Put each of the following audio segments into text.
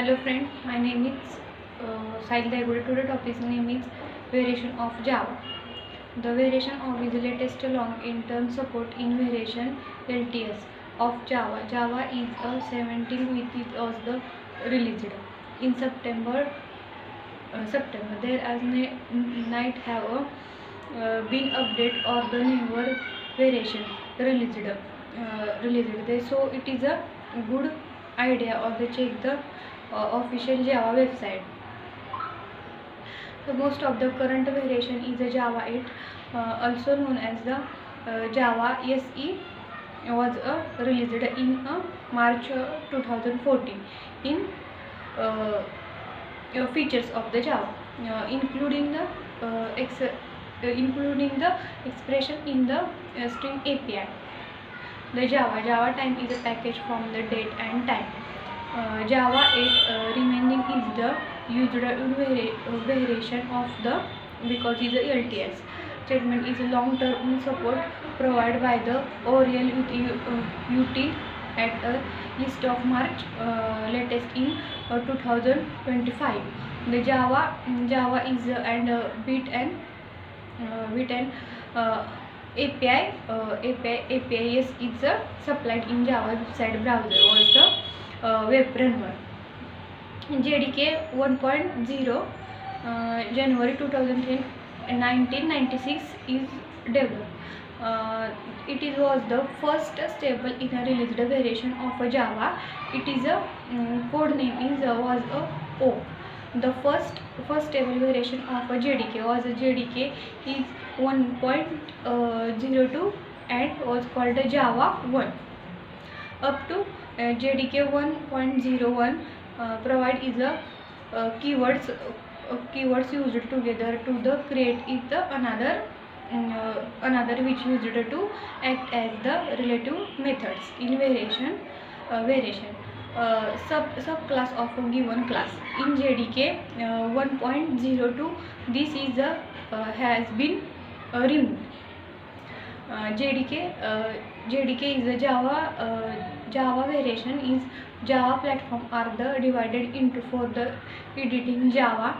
Hello friend, my name is Sahil Daigode. Today topic name is variation of Java. The variation of is latest long-term support in variation LTS of Java. Java is a 17 which is also released in September. There as night have been update or the newer variation released. So it is a good idea or the check the official Java website. So most of the current variation is a Java 8, also known as the Java SE, was released in March 2014 in features of the Java, including the expression in the string API. The Java time is a package from the date and time. Java 8 remaining is the used variation of the because is a LTS statement is a long-term support provided by the ORL util at a list of March latest in 2025. The Java is and bit and API is supplied in Java website browser or the web framework. JDK 1.0 January 2010 1996 is developed. It was the first stable in a released variation of a Java. It is a code name was a O. The first stable variation of a JDK was a JDK is 1.02 and was called a Java 1. Up to JDK 1.01 provide is a keywords used together to the create is the another which used to act as the relative methods in variation subclass of a given class. In JDK 1.02 this is has been removed. JDK is a Java variation is Java platform are the divided into for the editing Java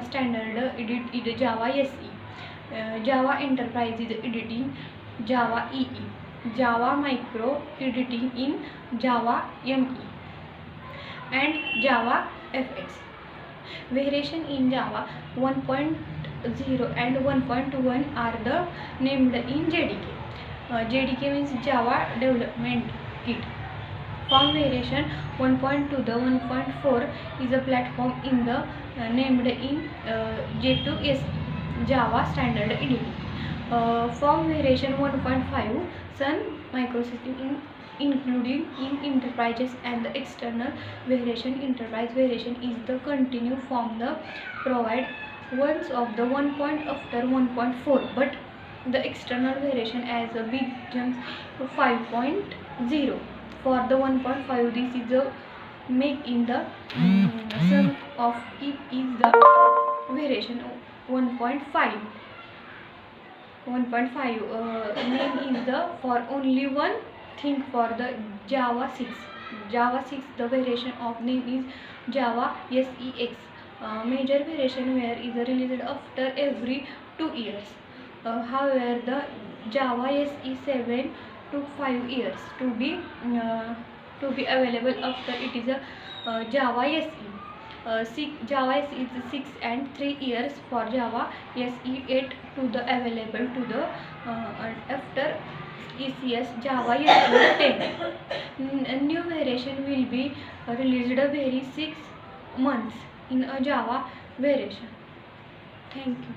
standard edit is Java SE, Java enterprise is editing Java EE, Java micro editing in Java ME and Java FX. Variation in Java 1.0 and 1.1 are the named in JDK. JDK means Java Development Kit. Form variation 1.2 the 1.4 is a platform in the named in J2SE, Java Standard Editing. Form variation 1.5 Sun Microsystem including in enterprises and the external variation. Enterprise variation is the continue from the provide ones of the 1 point after 1.4, but the external variation as a big jumps to 5.0. For the 1.5 this is the make in the sum of it is the variation 1.5 name is the for only one thing for the Java 6 the variation of name is Java SEX. Major variation where is released after every 2 years. However the Java SE 7 to 5 years to be available after it is a Java SE. Java SE is 6 and 3 years for Java SE 8 to the available to the after ECS Java SE 10. New variation will be released every 6 months in a Java variation. Thank you.